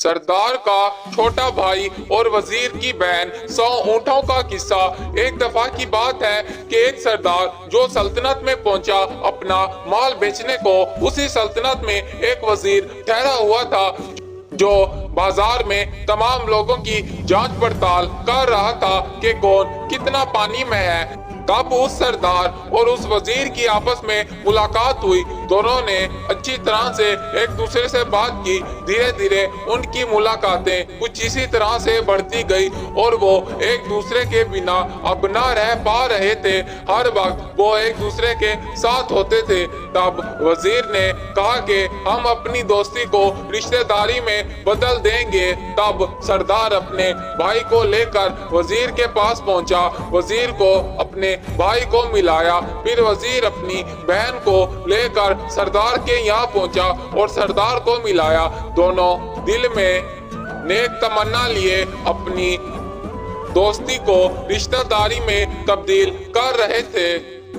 سردار کا چھوٹا بھائی اور وزیر کی بہن 100 اونٹوں کا قصہ۔ ایک دفعہ کی بات ہے کہ ایک سردار جو سلطنت میں پہنچا اپنا مال بیچنے کو، اسی سلطنت میں ایک وزیر ٹھہرا ہوا تھا جو بازار میں تمام لوگوں کی جانچ پڑتال کر رہا تھا کہ کون کتنا پانی میں ہے۔ تب اس سردار اور اس وزیر کی آپس میں ملاقات ہوئی۔ دونوں نے اچھی طرح سے ایک دوسرے سے بات کی۔ دھیرے دھیرے ان کی ملاقاتیں کچھ اسی طرح سے بڑھتی گئی اور وہ ایک دوسرے کے بنا اب نہ رہ پا رہے تھے۔ ہر وقت وہ ایک دوسرے کے ساتھ ہوتے تھے۔ تب وزیر نے کہا کہ ہم اپنی دوستی کو رشتہ داری میں بدل دیں گے۔ تب سردار اپنے بھائی کو لے کر وزیر کے پاس پہنچا۔ وزیر کو اپنے بھائی کو ملایا۔ پھر وزیر اپنی بہن کو لے کر سردار کے یہاں پہنچا اور سردار کو ملایا۔ دونوں دل میں نیک تمنا لیے اپنی دوستی کو رشتہ داری میں تبدیل کر رہے تھے۔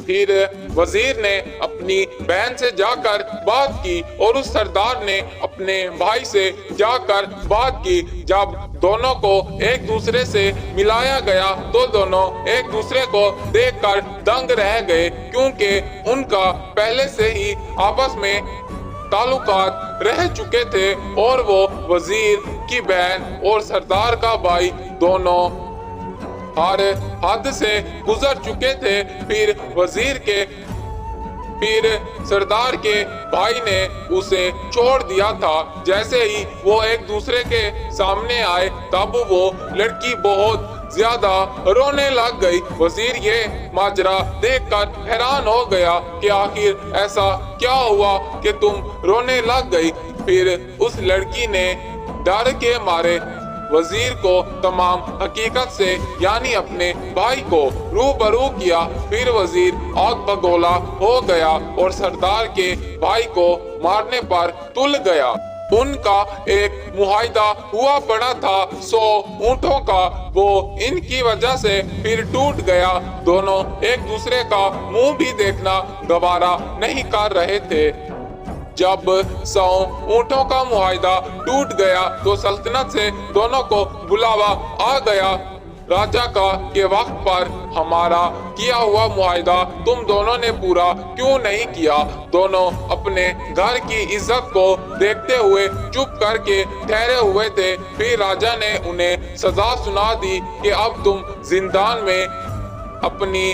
پھر وزیر نے اپنی بہن سے جا کر بات کی اور اس سردار نے اپنے بھائی سے جا کر بات کی۔ جب دونوں کو ایک دوسرے سے ملایا گیا تو دونوں ایک دوسرے کو دیکھ کر دنگ رہ گئے، کیونکہ ان کا پہلے سے ہی آپس میں تعلقات رہ چکے تھے اور وہ وزیر کی بہن اور سردار کا بھائی دونوں ہر حد سے گزر چکے تھے۔ پھر سردار کے بھائی نے اسے چھوڑ دیا تھا۔ جیسے ہی وہ ایک دوسرے کے سامنے آئے تب وہ لڑکی بہت زیادہ رونے لگ گئی۔ وزیر یہ ماجرا دیکھ کر حیران ہو گیا کہ آخر ایسا کیا ہوا کہ تم رونے لگ گئی۔ پھر اس لڑکی نے ڈر کے مارے وزیر کو تمام حقیقت سے یعنی اپنے بھائی کو روبرو کیا۔ پھر وزیر آگ بگولا ہو گیا اور سردار کے بھائی کو مارنے پر تل گیا۔ ان کا ایک معاہدہ ہوا پڑا تھا 100 اونٹوں کا، وہ ان کی وجہ سے پھر ٹوٹ گیا۔ دونوں ایک دوسرے کا منہ بھی دیکھنا گوارا نہیں کر رہے تھے۔ جب 100 اونٹوں کا معاہدہ ٹوٹ گیا تو سلطنت سے دونوں کو بلاوا آ گیا۔ راجا کا کہ وقت پر ہمارا کیا ہوا معاہدہ تم دونوں نے پورا کیوں نہیں کیا؟ دونوں اپنے گھر کی عزت کو دیکھتے ہوئے چپ کر کے ٹھہرے ہوئے تھے۔ پھر راجا نے انہیں سزا سنا دی کہ اب تم زندان میں اپنی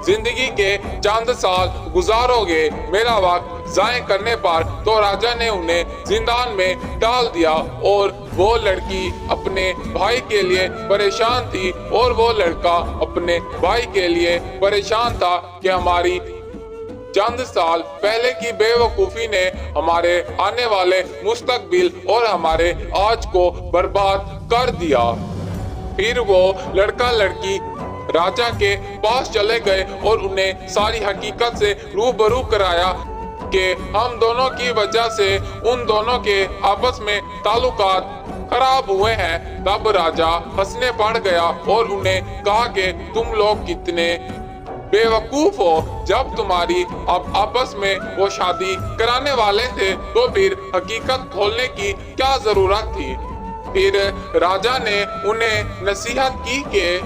زندگی کے چند سال گزارو گے میرا وقت ضائع کرنے پر۔ تو راجا نے انہیں زندان میں ڈال دیا اور وہ لڑکی اپنے بھائی کے لیے پریشان تھی اور وہ لڑکا اپنے بھائی کے لیے پریشان تھا کہ ہماری چند سال پہلے کی بے وقوفی نے ہمارے آنے والے مستقبل اور ہمارے آج کو برباد کر دیا۔ پھر وہ لڑکا لڑکی راجا کے پاس چلے گئے اور انہیں ساری حقیقت سے روبرو کرایا کہ ہم دونوں کی وجہ سے ان دونوں کے آپس میں تعلقات خراب ہوئے ہیں۔ تب راجا ہنسنے پڑ گیا اور انہیں کہا کہ تم لوگ کتنے بے وقوف ہو، جب تمہاری اب آپس میں وہ شادی کرانے والے تھے تو پھر حقیقت کھولنے کی کیا ضرورت تھی؟ پھر راجا نے انہیں نصیحت کی کہ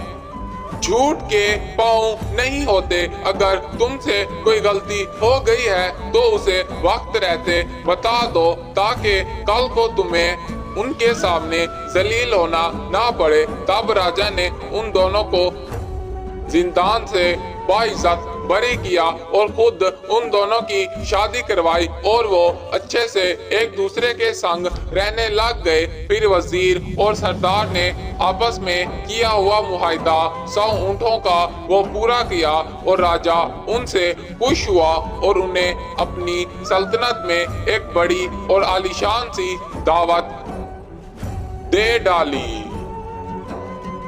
جھوٹ کے پاؤں نہیں ہوتے۔ اگر تم سے کوئی غلطی ہو گئی ہے تو اسے وقت رہتے بتا دو تاکہ کل کو تمہیں ان کے سامنے ذلیل ہونا نہ پڑے۔ تب راجا نے ان دونوں کو زندان سے باعزت بری کیا اور خود ان دونوں کی شادی کروائی اور وہ اچھے سے ایک دوسرے کے سنگ رہنے لگ گئے۔ پھر وزیر اور سردار نے آپس میں کیا ہوا معاہدہ 100 اونٹوں کا وہ پورا کیا اور راجا ان سے خوش ہوا اور انہیں اپنی سلطنت میں ایک بڑی اور عالیشان سی دعوت دے ڈالی۔